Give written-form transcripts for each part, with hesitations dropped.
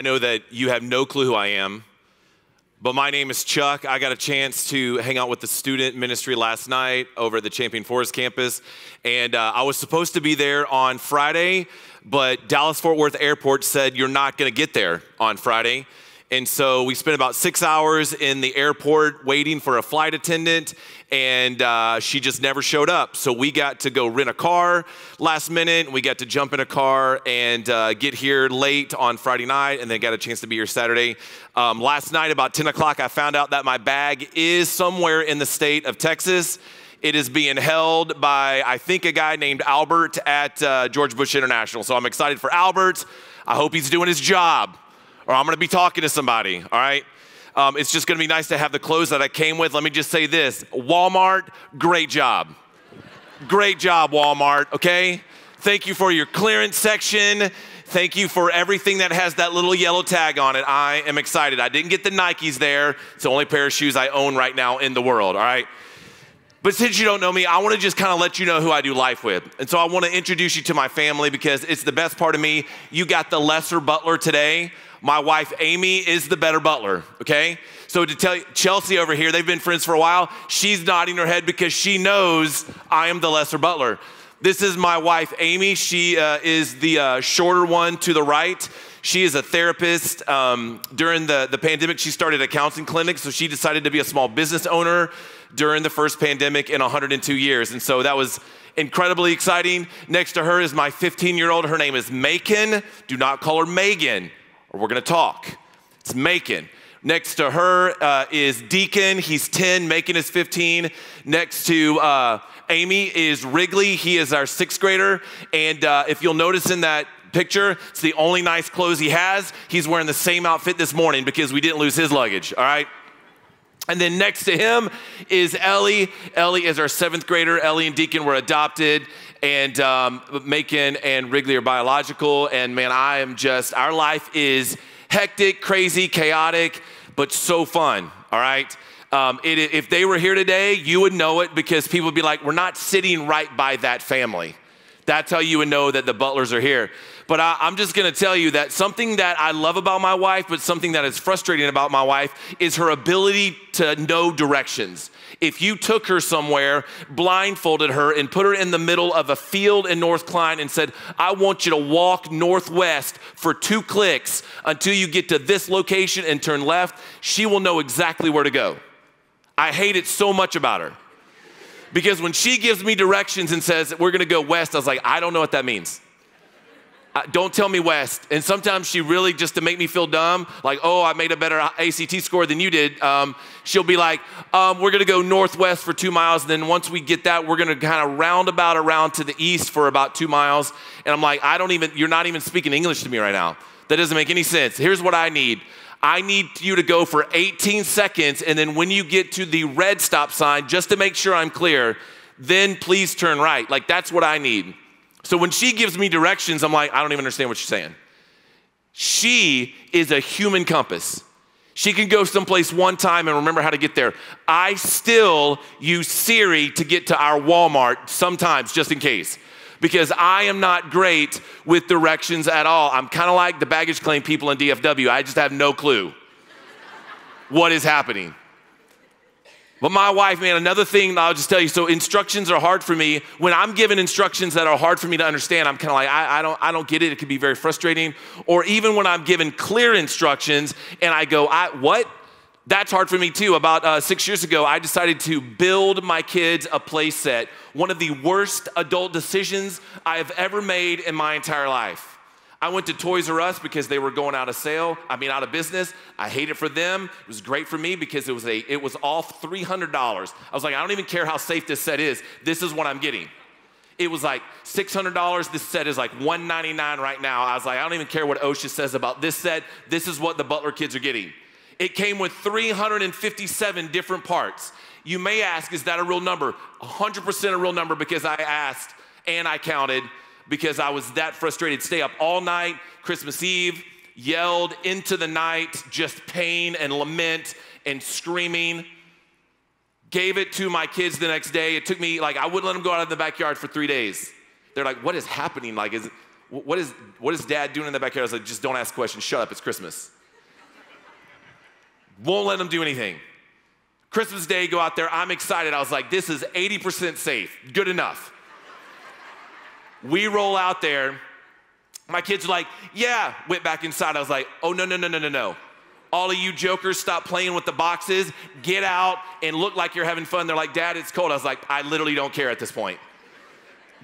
I know that you have no clue who I am, but my name is Chuck. I got a chance to hang out with the student ministry last night over at the Champion Forest campus, and I was supposed to be there on Friday, but Dallas-Fort Worth Airport said you're not going to get there on Friday. And so we spent about 6 hours in the airport waiting for a flight attendant, and she just never showed up. So we got to go rent a car last minute. We got to jump in a car and get here late on Friday night, and then got a chance to be here Saturday. Last night, about 10 o'clock, I found out that my bag is somewhere in the state of Texas. It is being held by, I think, a guy named Albert at George Bush International. So I'm excited for Albert. I hope he's doing his job, or I'm going to be talking to somebody, all right? It's just going to be nice to have the clothes that I came with. Let me just say this. Walmart, great job. Great job, Walmart, okay? Thank you for your clearance section. Thank you for everything that has that little yellow tag on it. I am excited. I didn't get the Nikes there. It's the only pair of shoes I own right now in the world, all right? But since you don't know me, I want to just kind of let you know who I do life with. And so I want to introduce you to my family because it's the best part of me. You got the lesser butler today. My wife, Amy, is the better butler, okay? So to tell you, Chelsea over here, they've been friends for a while. She's nodding her head because she knows I am the lesser butler. This is my wife, Amy. She is the shorter one to the right. She is a therapist. During the pandemic, she started a counseling clinic, so she decided to be a small business owner during the first pandemic in 102 years. And so that was incredibly exciting. Next to her is my 15-year-old. Her name is Macon. Do not call her Megan, or we're going to talk. It's Macon. Next to her is Deacon. He's 10. Macon is 15. Next to Amy is Wrigley. He is our 6th grader. And if you'll notice in that picture, it's the only nice clothes he has. He's wearing the same outfit this morning because we didn't lose his luggage, all right? And then next to him is Ellie. Ellie is our 7th grader. Ellie and Deacon were adopted, and Macon and Wrigley are biological. And man, our life is hectic, crazy, chaotic, but so fun, all right? If they were here today, you would know it because people would be like, we're not sitting right by that family. That's how you would know that the butlers are here. But I'm just going to tell you that something that I love about my wife, but something that is frustrating about my wife, is her ability to know directions. If you took her somewhere, blindfolded her, and put her in the middle of a field in North Klein and said, I want you to walk northwest for 2 clicks until you get to this location and turn left, she will know exactly where to go. I hate it so much about her. Because when she gives me directions and says, we're going to go west, I was like, I don't know what that means. Don't tell me west. And sometimes she really, just to make me feel dumb, like, oh, I made a better ACT score than you did, she'll be like, we're going to go northwest for 2 miles. And then once we get that, we're going to kind of roundabout around to the east for about 2 miles. And I'm like, you're not even speaking English to me right now. That doesn't make any sense. Here's what I need. I need you to go for 18 seconds, and then when you get to the red stop sign, just to make sure I'm clear, then please turn right. Like, that's what I need. So when she gives me directions, I'm like, I don't even understand what she's saying. She is a human compass. She can go someplace one time and remember how to get there. I still use Siri to get to our Walmart sometimes, just in case. Because I am not great with directions at all. I'm kind of like the baggage claim people in DFW. I just have no clue what is happening. But my wife, man, another thing I'll just tell you, so instructions are hard for me. When I'm given instructions that are hard for me to understand, I'm kind of like, I don't get it. It can be very frustrating. Or even when I'm given clear instructions and I go, what? That's hard for me too. About 6 years ago, I decided to build my kids a play set. One of the worst adult decisions I have ever made in my entire life. I went to Toys R Us because they were going out of business. I hate it for them. It was great for me because it was off $300. I was like, I don't even care how safe this set is. This is what I'm getting. It was like $600. This set is like $199 right now. I was like, I don't even care what OSHA says about this set. This is what the Butler kids are getting. It came with 357 different parts. You may ask, is that a real number? 100% a real number because I asked and I counted because I was that frustrated. Stay up all night, Christmas Eve, yelled into the night, just pain and lament and screaming. Gave it to my kids the next day. It took me, I wouldn't let them go out in the backyard for 3 days. They're like, what is happening? what is dad doing in the backyard? I was like, just don't ask questions, shut up, it's Christmas. Won't let him do anything. Christmas Day, go out there, I'm excited. I was like, this is 80% safe, good enough. We roll out there. My kids are like, yeah, went back inside. I was like, oh, no. All of you jokers, stop playing with the boxes, get out and look like you're having fun. They're like, Dad, it's cold. I was like, I literally don't care at this point.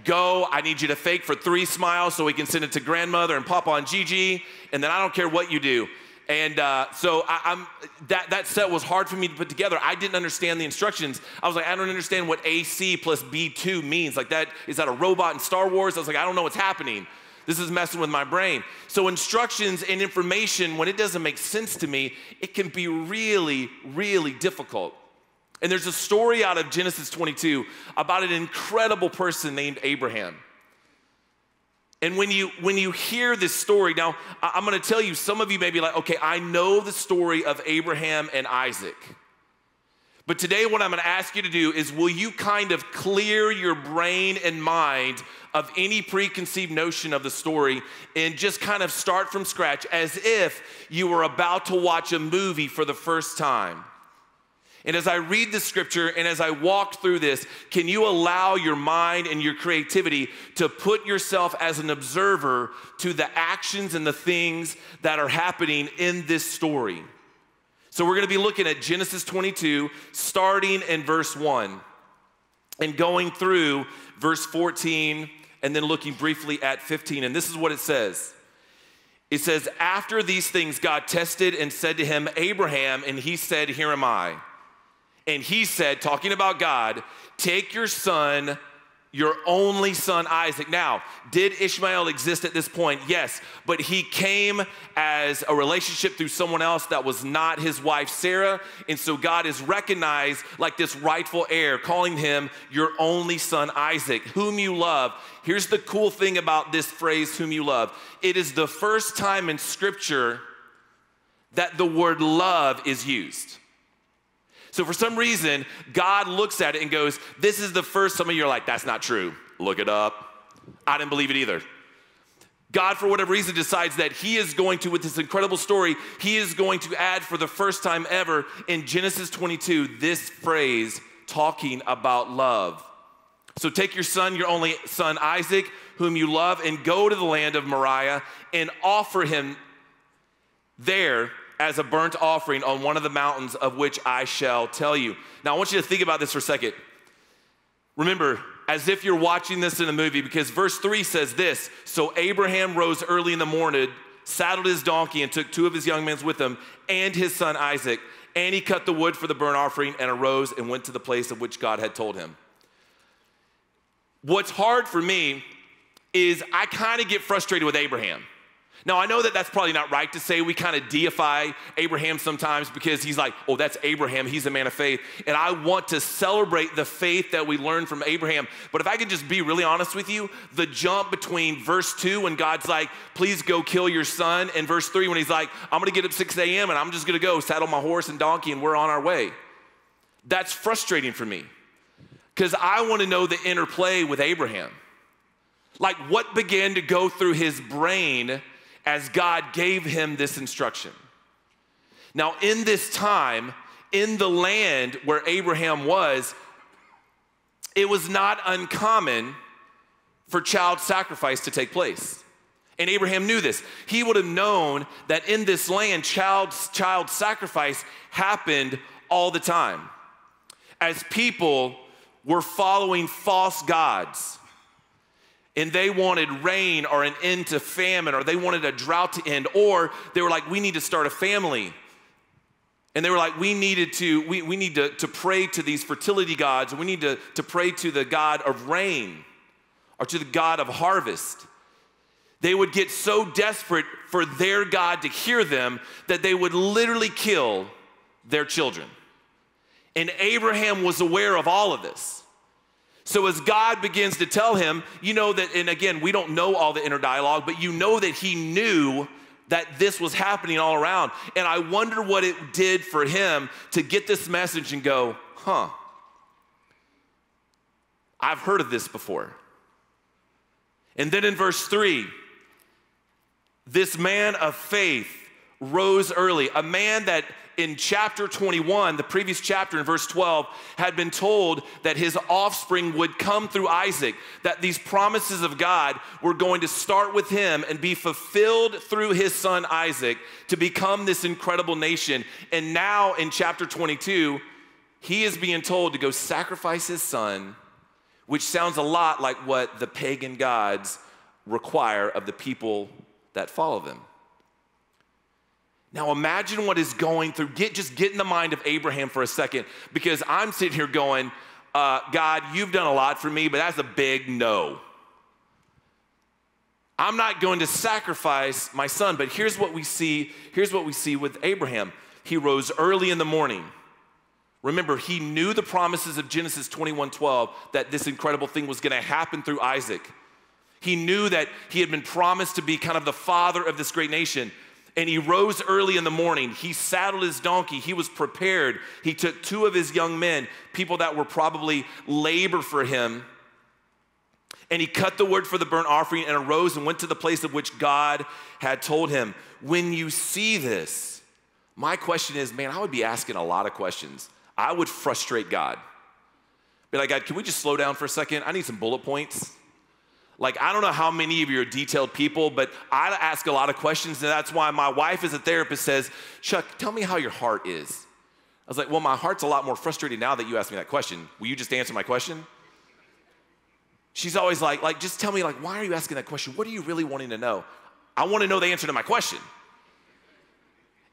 Go, I need you to fake for 3 smiles so we can send it to grandmother and Papa and Gigi, and then I don't care what you do. And so that set was hard for me to put together. I didn't understand the instructions. I was like, I don't understand what AC plus B2 means. Like that, is that a robot in Star Wars? I was like, I don't know what's happening. This is messing with my brain. So instructions and information, when it doesn't make sense to me, it can be really, really difficult. And there's a story out of Genesis 22 about an incredible person named Abraham. And when you hear this story, now I'm gonna tell you, some of you may be like, okay, I know the story of Abraham and Isaac. But today what I'm gonna ask you to do is, will you kind of clear your brain and mind of any preconceived notion of the story and just kind of start from scratch as if you were about to watch a movie for the first time. And as I read the scripture and as I walk through this, can you allow your mind and your creativity to put yourself as an observer to the actions and the things that are happening in this story? So we're gonna be looking at Genesis 22, starting in verse 1 and going through verse 14 and then looking briefly at 15. And this is what it says. It says, after these things, God tested and said to him, Abraham, and he said, here am I. And he said, talking about God, take your son, your only son, Isaac. Now, did Ishmael exist at this point? Yes, but he came as a relationship through someone else that was not his wife, Sarah. And so God is recognized like this rightful heir, calling him your only son, Isaac, whom you love. Here's the cool thing about this phrase, whom you love. It is the first time in scripture that the word love is used. So for some reason, God looks at it and goes, this is the first, some of you are like, that's not true. Look it up. I didn't believe it either. God, for whatever reason, decides that he is going to, with this incredible story, he is going to add for the first time ever in Genesis 22, this phrase talking about love. So take your son, your only son, Isaac, whom you love, and go to the land of Moriah and offer him there as a burnt offering on one of the mountains of which I shall tell you. Now, I want you to think about this for a second. Remember, as if you're watching this in a movie, because verse 3 says this, so Abraham rose early in the morning, saddled his donkey, and took 2 of his young men with him, and his son Isaac, and he cut the wood for the burnt offering, and arose and went to the place of which God had told him. What's hard for me is I kind of get frustrated with Abraham. Now, I know that that's probably not right to say. We kind of deify Abraham sometimes because he's like, oh, that's Abraham. He's a man of faith. And I want to celebrate the faith that we learned from Abraham. But if I could just be really honest with you, the jump between verse 2 when God's like, please go kill your son, and verse 3 when he's like, I'm going to get up 6 a.m. and I'm just going to go saddle my horse and donkey and we're on our way. That's frustrating for me because I want to know the interplay with Abraham. Like what began to go through his brain as God gave him this instruction. Now, in this time, in the land where Abraham was, it was not uncommon for child sacrifice to take place. And Abraham knew this. He would have known that in this land, child sacrifice happened all the time. As people were following false gods, and they wanted rain or an end to famine, or they wanted a drought to end, or they were like, we need to start a family. And they were like, we need to pray to these fertility gods, and we need to pray to the God of rain or to the God of harvest. They would get so desperate for their God to hear them that they would literally kill their children. And Abraham was aware of all of this. So as God begins to tell him, you know that, and again, we don't know all the inner dialogue, but you know that he knew that this was happening all around. And I wonder what it did for him to get this message and go, I've heard of this before. And then in verse 3, This man of faith rose early, a man that in chapter 21, the previous chapter in verse 12, had been told that his offspring would come through Isaac, that these promises of God were going to start with him and be fulfilled through his son Isaac to become this incredible nation. And now in chapter 22, he is being told to go sacrifice his son, which sounds a lot like what the pagan gods require of the people that follow them. Now imagine what is going through, just get in the mind of Abraham for a second, because I'm sitting here going, God, you've done a lot for me, but that's a big no. I'm not going to sacrifice my son. But here's what we see with Abraham. He rose early in the morning. Remember, he knew the promises of Genesis 21:12, that this incredible thing was gonna happen through Isaac. He knew that he had been promised to be kind of the father of this great nation. And he rose early in the morning. He saddled his donkey. He was prepared. He took 2 of his young men, people that were probably labor for him, and he cut the wood for the burnt offering and arose and went to the place of which God had told him. When you see this, my question is, man, I would be asking a lot of questions. I would frustrate God. Be like, God, can we just slow down for a second? I need some bullet points. Like, I don't know how many of you are detailed people, but I ask a lot of questions, and that's why my wife as a therapist says, Chuck, tell me how your heart is. I was like, well, my heart's a lot more frustrated now that you asked me that question. Will you just answer my question? She's always like, just tell me, like, why are you asking that question? What are you really wanting to know? I want to know the answer to my question.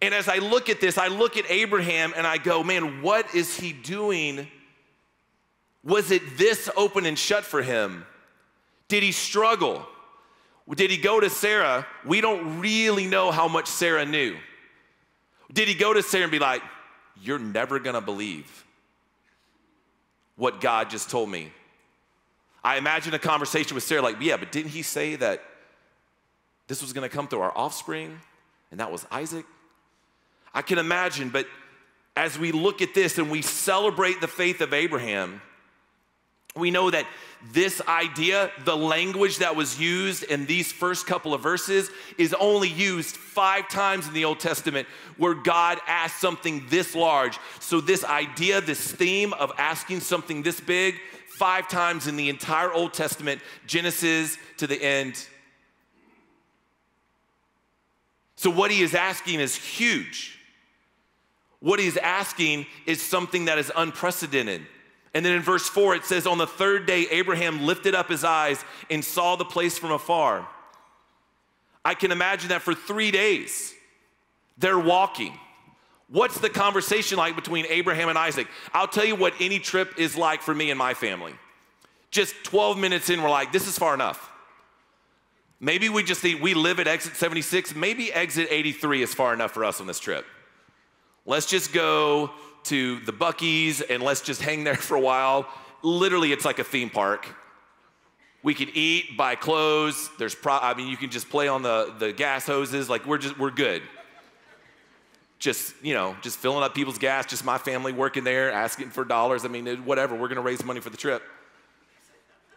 And as I look at this, I look at Abraham and I go, man, what is he doing? Was it this open and shut for him? Did he struggle? Did he go to Sarah? We don't really know how much Sarah knew. Did he go to Sarah and be like, you're never gonna believe what God just told me? I imagine a conversation with Sarah like, yeah, but didn't he say that this was gonna come through our offspring? And that was Isaac? I can imagine, but as we look at this and we celebrate the faith of Abraham, we know that this idea, the language that was used in these first couple of verses, is only used 5 times in the Old Testament where God asked something this large. So this idea, this theme of asking something this big, 5 times in the entire Old Testament, Genesis to the end. So what he is asking is huge. What he's asking is something that is unprecedented. And then in verse 4, it says, on the 3rd day, Abraham lifted up his eyes and saw the place from afar. I can imagine that for 3 days, they're walking. What's the conversation like between Abraham and Isaac? I'll tell you what any trip is like for me and my family. Just 12 minutes in, we're like, this is far enough. Maybe we live at exit 76. Maybe exit 83 is far enough for us on this trip. Let's just go to the Buc-ee's and let's just hang there for a while. Literally, it's like a theme park. We can eat, buy clothes. You can just play on the gas hoses. Like we're good. Just filling up people's gas. Just my family working there, asking for dollars. Whatever. We're gonna raise money for the trip.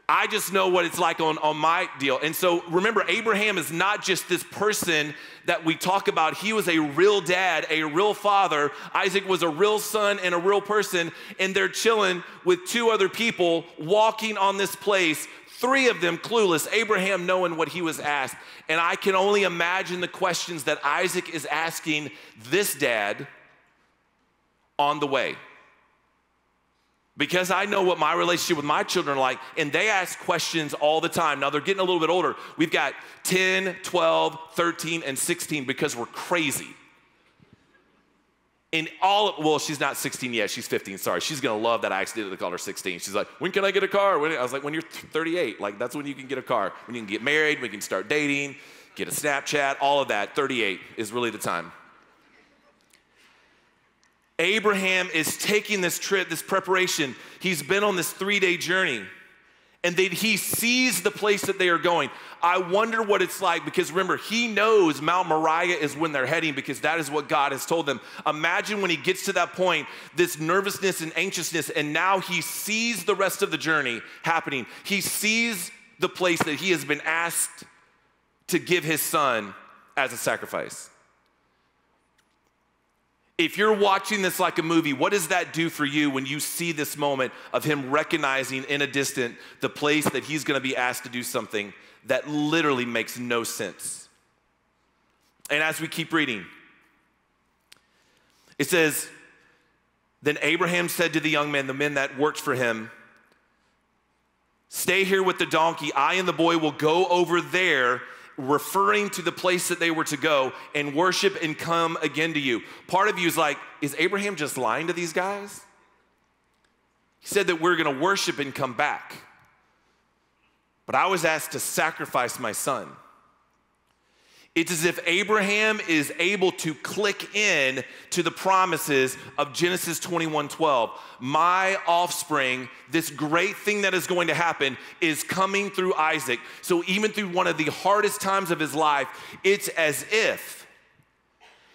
I just know what it's like on my deal. And so remember, Abraham is not just this person that we talk about. He was a real dad, a real father. Isaac was a real son and a real person. And they're chilling with 2 other people walking on this place, 3 of them clueless, Abraham knowing what he was asked. And I can only imagine the questions that Isaac is asking this dad on the way. Because I know what my relationship with my children are like, and they ask questions all the time. Now, they're getting a little bit older. We've got 10, 12, 13, and 16 because we're crazy. She's not 16 yet. She's 15, sorry. She's going to love that I accidentally called her 16. She's like, when can I get a car? I was like, when you're 38. Like, that's when you can get a car. When you can get married, we can start dating, get a Snapchat, all of that. 38 is really the time. Abraham is taking this trip, this preparation. He's been on this 3-day journey, and he sees the place that they are going. I wonder what it's like, because remember, he knows Mount Moriah is when they're heading, because that is what God has told them. Imagine when he gets to that point, this nervousness and anxiousness, and now he sees the rest of the journey happening. He sees the place that he has been asked to give his son, as a sacrifice. If you're watching this like a movie, what does that do for you when you see this moment of him recognizing in a distant the place that he's gonna be asked to do something that literally makes no sense? And as we keep reading, it says, then Abraham said to the young men, the men that worked for him, stay here with the donkey. I and the boy will go over there, referring to the place that they were to go, and worship and come again to you. Part of you is like, is Abraham just lying to these guys? He said that we're gonna worship and come back. But I was asked to sacrifice my son. It's as if Abraham is able to click in to the promises of Genesis 21:12. My offspring, this great thing that is going to happen, is coming through Isaac. So even through one of the hardest times of his life, it's as if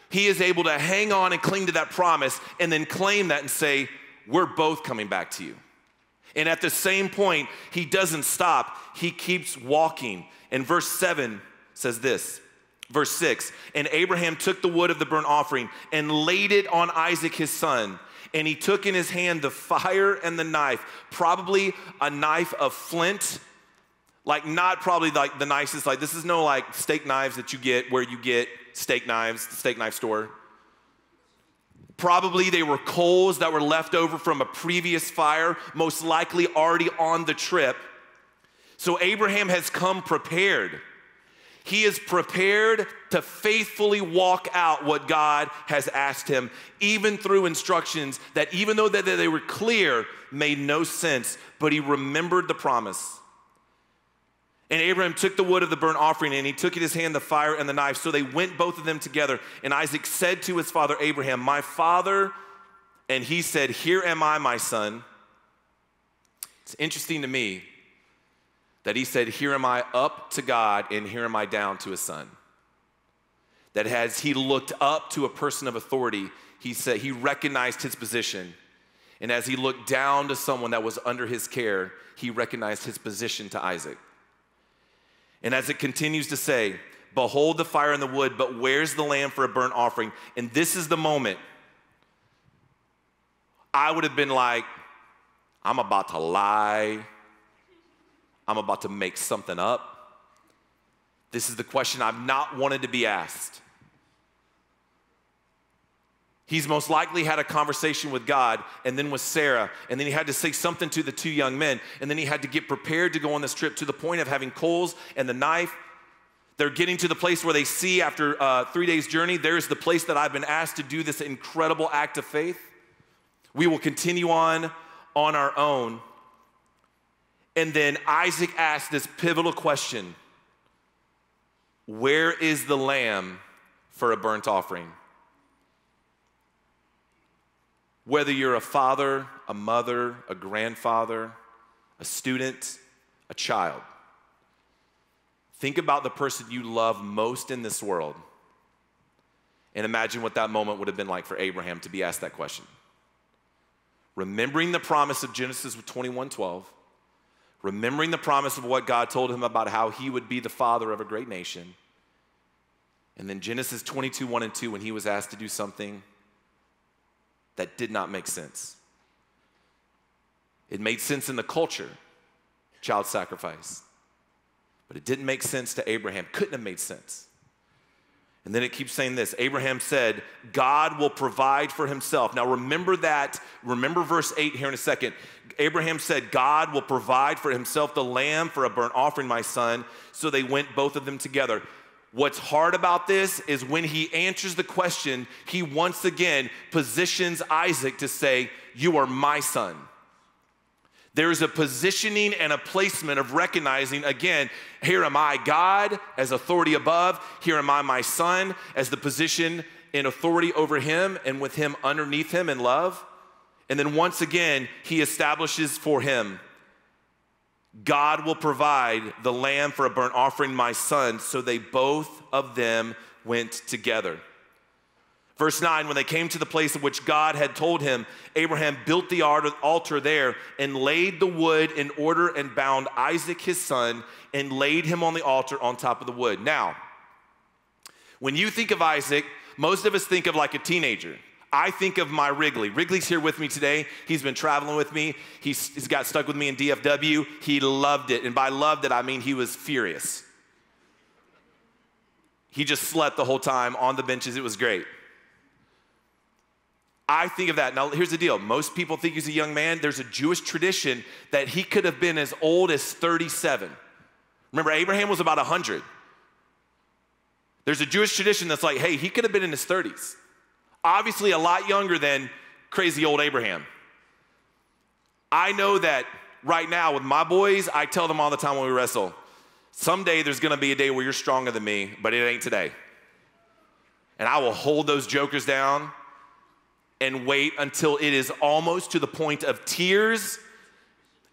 he is able to hang on and cling to that promise and then claim that and say, we're both coming back to you. And at the same point, he doesn't stop. He keeps walking. And verse 7 says this. Verse 6, and Abraham took the wood of the burnt offering and laid it on Isaac his son. And he took in his hand the fire and the knife, probably a knife of flint, like not probably like the nicest, like this is no like steak knives that you get where you get steak knives, the steak knife store. Probably they were coals that were left over from a previous fire, most likely already on the trip. So Abraham has come prepared. He is prepared to faithfully walk out what God has asked him, even through instructions that even though they were clear, made no sense, but he remembered the promise. And Abraham took the wood of the burnt offering and he took in his hand the fire and the knife. So they went both of them together. And Isaac said to his father Abraham, my father, and he said, here am I, my son. It's interesting to me that he said, here am I up to God and here am I down to his son. That as he looked up to a person of authority, he said he recognized his position. And as he looked down to someone that was under his care, he recognized his position to Isaac. And as it continues to say, behold the fire and the wood, but where's the lamb for a burnt offering? And this is the moment I would have been like, I'm about to lie. I'm about to make something up. This is the question I've not wanted to be asked. He's most likely had a conversation with God and then with Sarah, and then he had to say something to the two young men, and then he had to get prepared to go on this trip to the point of having coals and the knife. They're getting to the place where they see after 3 days' journey, there's the place that I've been asked to do this incredible act of faith. We will continue on our own. And then Isaac asked this pivotal question, where is the lamb for a burnt offering? Whether you're a father, a mother, a grandfather, a student, a child, think about the person you love most in this world and imagine what that moment would have been like for Abraham to be asked that question. Remembering the promise of Genesis 21:12, remembering the promise of what God told him about how he would be the father of a great nation. And then Genesis 22:1 and 2, when he was asked to do something that did not make sense. It made sense in the culture, child sacrifice. But it didn't make sense to Abraham, couldn't have made sense. And then it keeps saying this, Abraham said, God will provide for himself. Now remember verse 8 here in a second. Abraham said, God will provide for himself the lamb for a burnt offering, my son. So they went both of them together. What's hard about this is when he answers the question, he once again positions Isaac to say, you are my son. There's a positioning and a placement of recognizing, again, here am I, God, as authority above. Here am I, my son, as the position in authority over him and with him underneath him in love. And then once again, he establishes for him, God will provide the lamb for a burnt offering, my son. So they both of them went together. Verse 9, when they came to the place of which God had told him, Abraham built the altar there and laid the wood in order and bound Isaac his son and laid him on the altar on top of the wood. Now, When you think of Isaac, most of us think of like a teenager. I think of my Wrigley. Wrigley's here with me today. He's been traveling with me. He's got stuck with me in DFW. He loved it. And by loved it, I mean he was furious. He just slept the whole time on the benches. It was great. I think of that. Now, here's the deal. Most people think he's a young man. There's a Jewish tradition that he could have been as old as 37. Remember, Abraham was about 100. There's a Jewish tradition that's like, hey, he could have been in his 30s. Obviously a lot younger than crazy old Abraham. I know that right now with my boys, I tell them all the time when we wrestle, someday there's gonna be a day where you're stronger than me, but it ain't today. And I will hold those jokers down and wait until it is almost to the point of tears.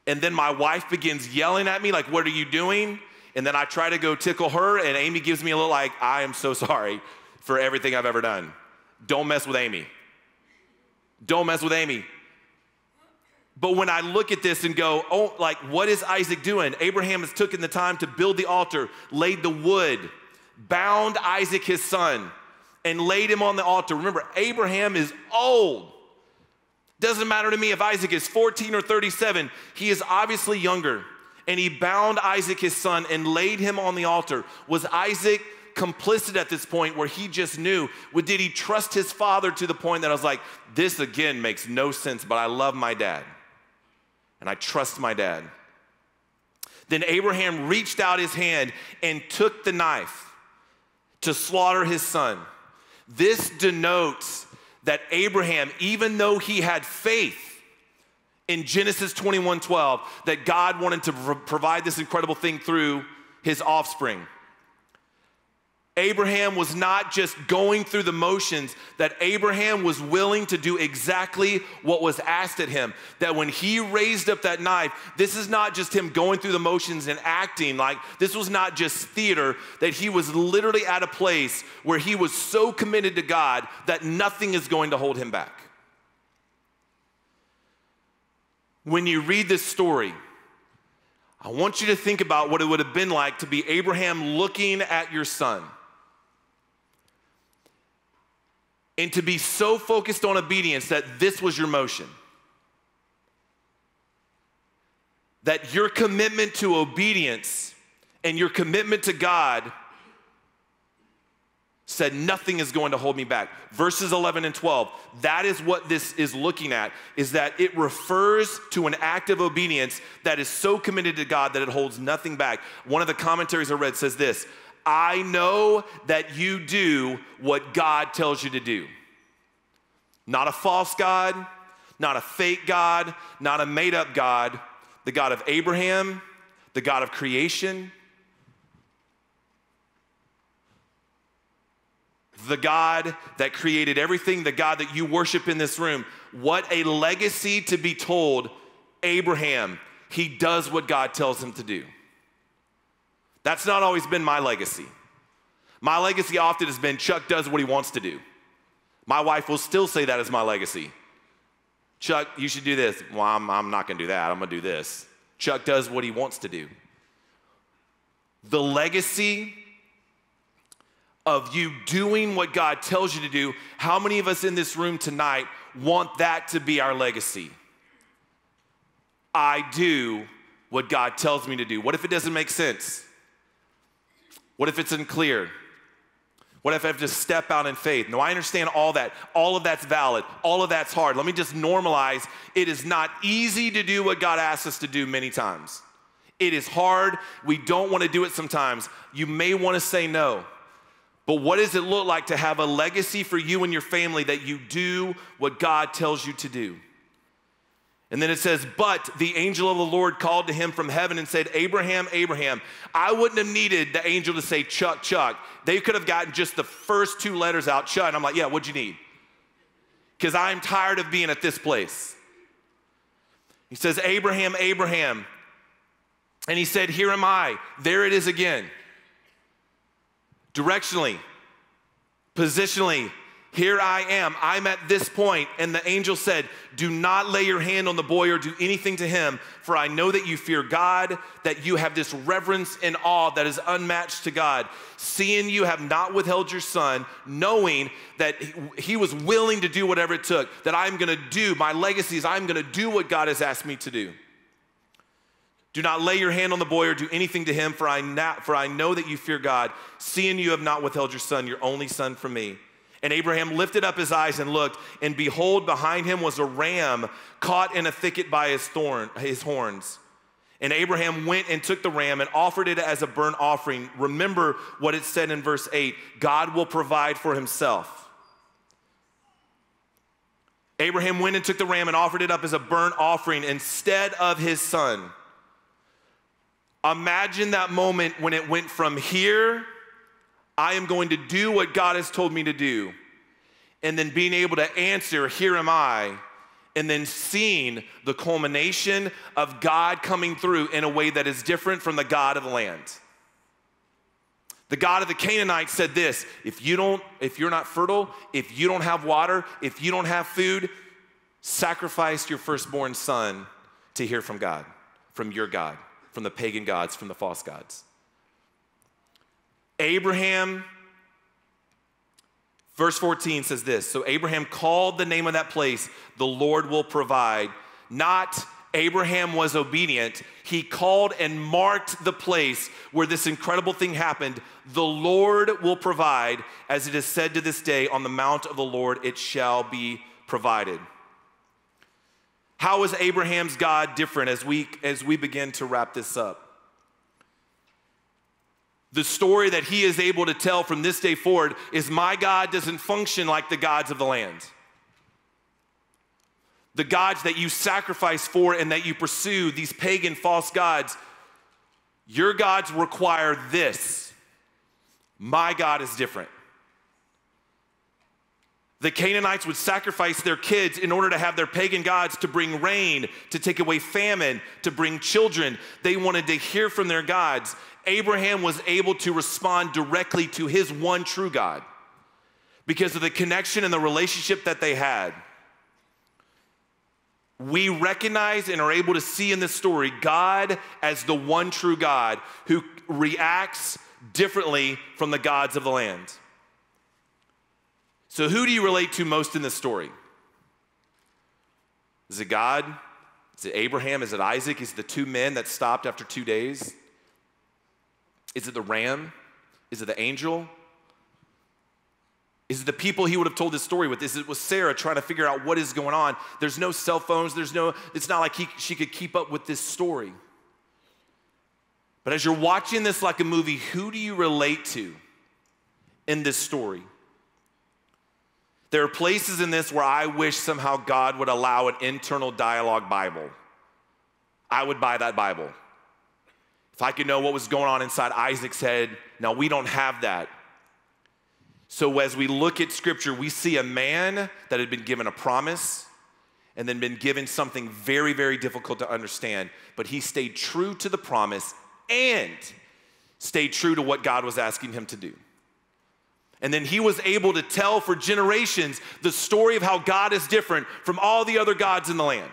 And then my wife begins yelling at me like, what are you doing? And then I try to go tickle her, and Amy gives me a little like, I am so sorry for everything I've ever done. Don't mess with Amy. Don't mess with Amy. But when I look at this and go, oh, like, what is Isaac doing? Abraham has taken the time to build the altar, laid the wood, bound Isaac his son, and laid him on the altar. Remember, Abraham is old. Doesn't matter to me if Isaac is 14 or 37. He is obviously younger. And he bound Isaac his son and laid him on the altar. Was Isaac complicit at this point where he just knew? Did he trust his father to the point that I was like, this again makes no sense, but I love my dad. And I trust my dad. Then Abraham reached out his hand and took the knife to slaughter his son. This denotes that Abraham, even though he had faith in Genesis 21:12, that God wanted to provide this incredible thing through his offspring, Abraham was not just going through the motions, that Abraham was willing to do exactly what was asked at him. That when he raised up that knife, this is not just him going through the motions and acting, like this was not just theater, that he was literally at a place where he was so committed to God that nothing is going to hold him back. When you read this story, I want you to think about what it would have been like to be Abraham looking at your son. And to be so focused on obedience that this was your motion. That your commitment to obedience and your commitment to God said nothing is going to hold me back. Verses 11 and 12, that is what this is looking at, is that it refers to an act of obedience that is so committed to God that it holds nothing back. One of the commentaries I read says this: I know that you do what God tells you to do. Not a false God, not a fake God, not a made up God, the God of Abraham, the God of creation, the God that created everything, the God that you worship in this room. What a legacy to be told. Abraham, he does what God tells him to do. That's not always been my legacy. My legacy often has been Chuck does what he wants to do. My wife will still say that as my legacy. Chuck, you should do this. Well, I'm not gonna do that, I'm gonna do this. Chuck does what he wants to do. The legacy of you doing what God tells you to do, how many of us in this room tonight want that to be our legacy? I do what God tells me to do. What if it doesn't make sense? What if it's unclear? What if I have to step out in faith? No, I understand all that. All of that's valid. All of that's hard. Let me just normalize. It is not easy to do what God asks us to do many times. It is hard. We don't want to do it sometimes. You may want to say no. But what does it look like to have a legacy for you and your family that you do what God tells you to do? And then it says, but the angel of the Lord called to him from heaven and said, Abraham, Abraham. I wouldn't have needed the angel to say, Chuck, Chuck. They could have gotten just the first two letters out, Chuck. And I'm like, yeah, what'd you need? Because I'm tired of being at this place. He says, Abraham, Abraham. And he said, here am I. There it is again. Directionally, positionally, Here I am. I'm at this point. And the angel said, do not lay your hand on the boy or do anything to him, for I know that you fear God, that you have this reverence and awe that is unmatched to God. Seeing you have not withheld your son, knowing that he was willing to do whatever it took, that I'm going to do, my legacy is I'm going to do what God has asked me to do. Do not lay your hand on the boy or do anything to him, for I know that you fear God, seeing you have not withheld your son, your only son, from me. And Abraham lifted up his eyes and looked, and behold, behind him was a ram caught in a thicket by his horns. And Abraham went and took the ram and offered it as a burnt offering. Remember what it said in verse 8, God will provide for himself. Abraham went and took the ram and offered it up as a burnt offering instead of his son. Imagine that moment when it went from here, I am going to do what God has told me to do, and then being able to answer, here am I, and then seeing the culmination of God coming through in a way that is different from the God of the land. The God of the Canaanites said this, if you're not fertile, if you don't have water, if you don't have food, sacrifice your firstborn son to hear from God, from your God, from the pagan gods, from the false gods. Abraham, verse 14 says this, so Abraham called the name of that place, the Lord will provide. Not Abraham was obedient. He called and marked the place where this incredible thing happened. The Lord will provide, as it is said to this day, on the mount of the Lord it shall be provided. How is Abraham's God different as we begin to wrap this up? The story that he is able to tell from this day forward is my God doesn't function like the gods of the land. The gods that you sacrifice for and that you pursue, these pagan false gods, your gods require this. My God is different. The Canaanites would sacrifice their kids in order to have their pagan gods to bring rain, to take away famine, to bring children. They wanted to hear from their gods. Abraham was able to respond directly to his one true God because of the connection and the relationship that they had. We recognize and are able to see in this story God as the one true God who reacts differently from the gods of the land. So who do you relate to most in this story? Is it God? Is it Abraham? Is it Isaac? Is it the two men that stopped after 2 days? Is it the ram? Is it the angel? Is it the people he would have told this story with? Is it with Sarah trying to figure out what is going on? There's no cell phones. It's not like she could keep up with this story. But as you're watching this like a movie, who do you relate to in this story? There are places in this where I wish somehow God would allow an internal dialogue Bible. I would buy that Bible. If I could know what was going on inside Isaac's head. Now, we don't have that. So as we look at Scripture, we see a man that had been given a promise and then been given something very, very difficult to understand. But he stayed true to the promise and stayed true to what God was asking him to do. And then he was able to tell for generations the story of how God is different from all the other gods in the land.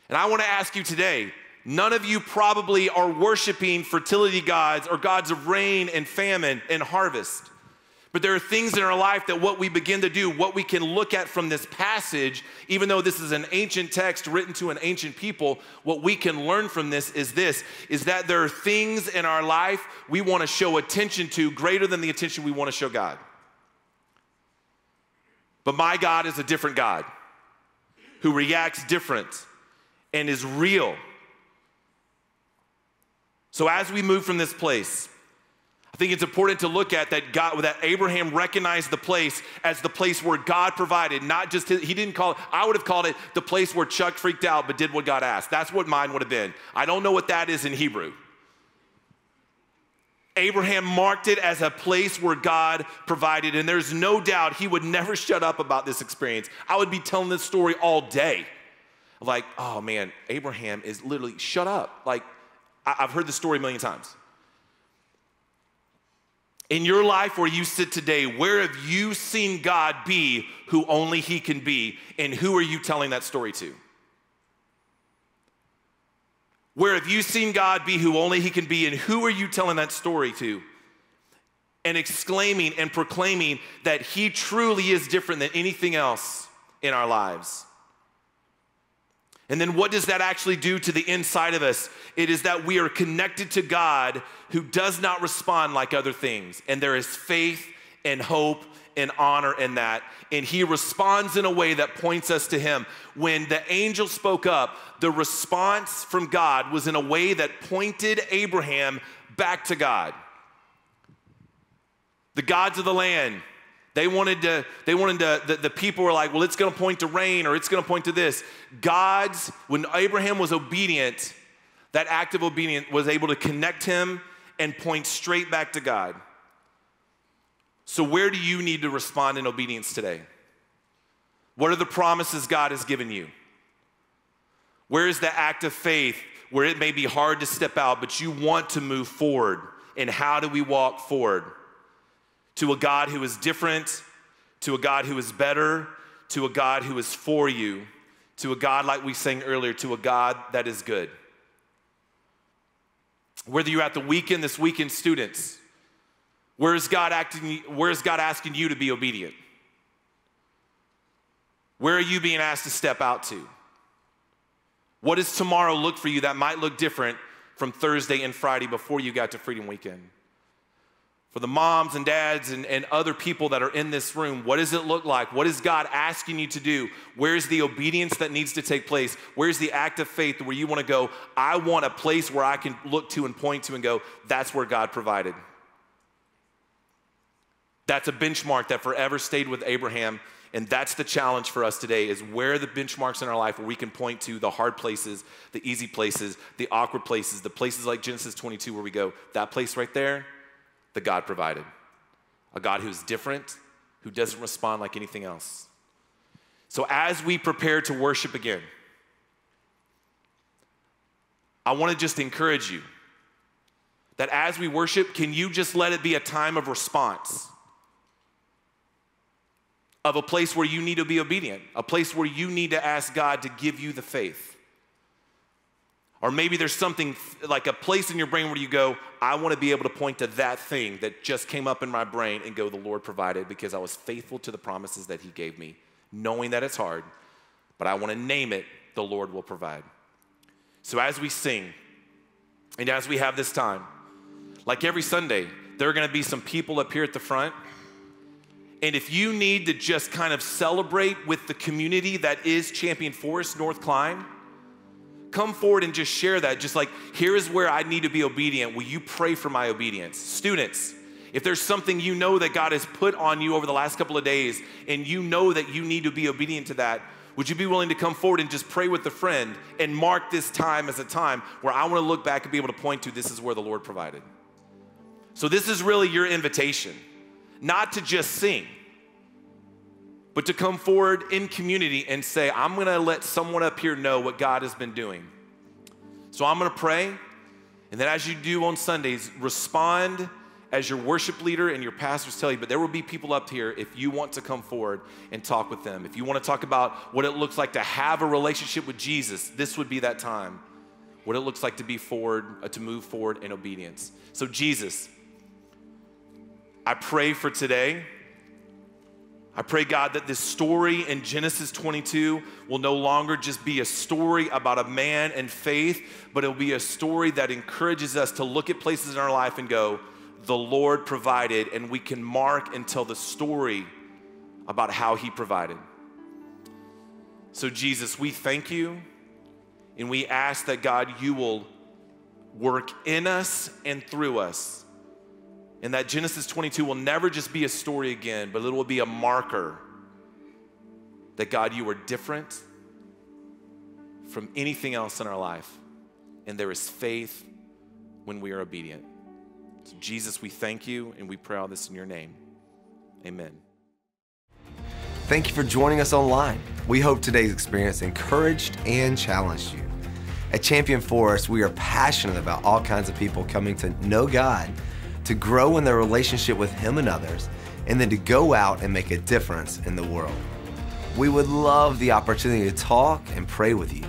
And I want to ask you today, none of you probably are worshiping fertility gods or gods of rain and famine and harvest. But there are things in our life that what we begin to do, what we can look at from this passage, even though this is an ancient text written to an ancient people, what we can learn from this, is that there are things in our life we want to show attention to greater than the attention we want to show God. But my God is a different God who reacts different and is real. So as we move from this place, I think it's important to look at that Abraham recognized the place as the place where God provided, not just he didn't call it, I would have called it the place where Chuck freaked out but did what God asked. That's what mine would have been. I don't know what that is in Hebrew. Abraham marked it as a place where God provided, and there's no doubt he would never shut up about this experience. I would be telling this story all day. Like, oh man, Abraham is literally, shut up. Like, I've heard this story a million times. In your life where you sit today, where have you seen God be who only he can be, and who are you telling that story to? Where have you seen God be who only he can be, and who are you telling that story to? And exclaiming and proclaiming that he truly is different than anything else in our lives. And then what does that actually do to the inside of us? It is that we are connected to God who does not respond like other things. And there is faith and hope and honor in that. And he responds in a way that points us to him. When the angel spoke up, the response from God was in a way that pointed Abraham back to God. The gods of the land, the people were like, well, it's gonna point to rain or it's gonna point to this. When Abraham was obedient, that act of obedience was able to connect him and point straight back to God. So where do you need to respond in obedience today? What are the promises God has given you? Where is the act of faith where it may be hard to step out, but you want to move forward? And how do we walk forward? To a God who is different, to a God who is better, to a God who is for you, to a God like we sang earlier, to a God that is good. Whether you're at the weekend, this weekend, students, where is God asking you to be obedient? Where are you being asked to step out to? What does tomorrow look for you that might look different from Thursday and Friday before you got to Freedom Weekend? For the moms and dads and other people that are in this room, what does it look like? What is God asking you to do? Where's the obedience that needs to take place? Where's the act of faith where you want to go, I want a place where I can look to and point to and go, that's where God provided. That's a benchmark that forever stayed with Abraham, and that's the challenge for us today, is where are the benchmarks in our life where we can point to the hard places, the easy places, the awkward places, the places like Genesis 22 where we go, that place right there, the God provided. A God who's different, who doesn't respond like anything else. So as we prepare to worship again, I want to just encourage you that as we worship, can you just let it be a time of response? Of a place where you need to be obedient, a place where you need to ask God to give you the faith. Or maybe there's something like a place in your brain where you go, I want to be able to point to that thing that just came up in my brain and go, the Lord provided because I was faithful to the promises that he gave me, knowing that it's hard, but I want to name it, the Lord will provide. So as we sing and as we have this time, like every Sunday, there are going to be some people up here at the front. And if you need to just kind of celebrate with the community that is Champion Forest, North Klein, come forward and just share that. Just like, here is where I need to be obedient. Will you pray for my obedience? Students, if there's something you know that God has put on you over the last couple of days and you know that you need to be obedient to that, would you be willing to come forward and just pray with a friend and mark this time as a time where I want to look back and be able to point to this is where the Lord provided? So this is really your invitation. Not to just sing, but to come forward in community and say, I'm gonna let someone up here know what God has been doing. So I'm gonna pray, and then as you do on Sundays, respond as your worship leader and your pastors tell you, but there will be people up here if you want to come forward and talk with them. If you wanna talk about what it looks like to have a relationship with Jesus, this would be that time. What it looks like to be forward, to move forward in obedience. So Jesus, I pray for today. I pray, God, that this story in Genesis 22 will no longer just be a story about a man and faith, but it'll be a story that encourages us to look at places in our life and go, the Lord provided, and we can mark and tell the story about how he provided. So Jesus, we thank you, and we ask that, God, you will work in us and through us. And that Genesis 22 will never just be a story again, but it will be a marker that, God, you are different from anything else in our life. And there is faith when we are obedient. So Jesus, we thank you and we pray all this in your name. Amen. Thank you for joining us online. We hope today's experience encouraged and challenged you. At Champion Forest, we are passionate about all kinds of people coming to know God to grow in their relationship with Him and others, and then to go out and make a difference in the world. We would love the opportunity to talk and pray with you.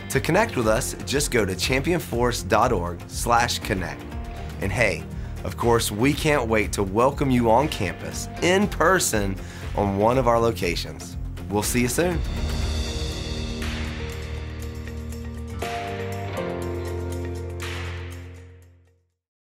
To connect with us, just go to championforce.org/connect. And hey, of course, we can't wait to welcome you on campus in person on one of our locations. We'll see you soon.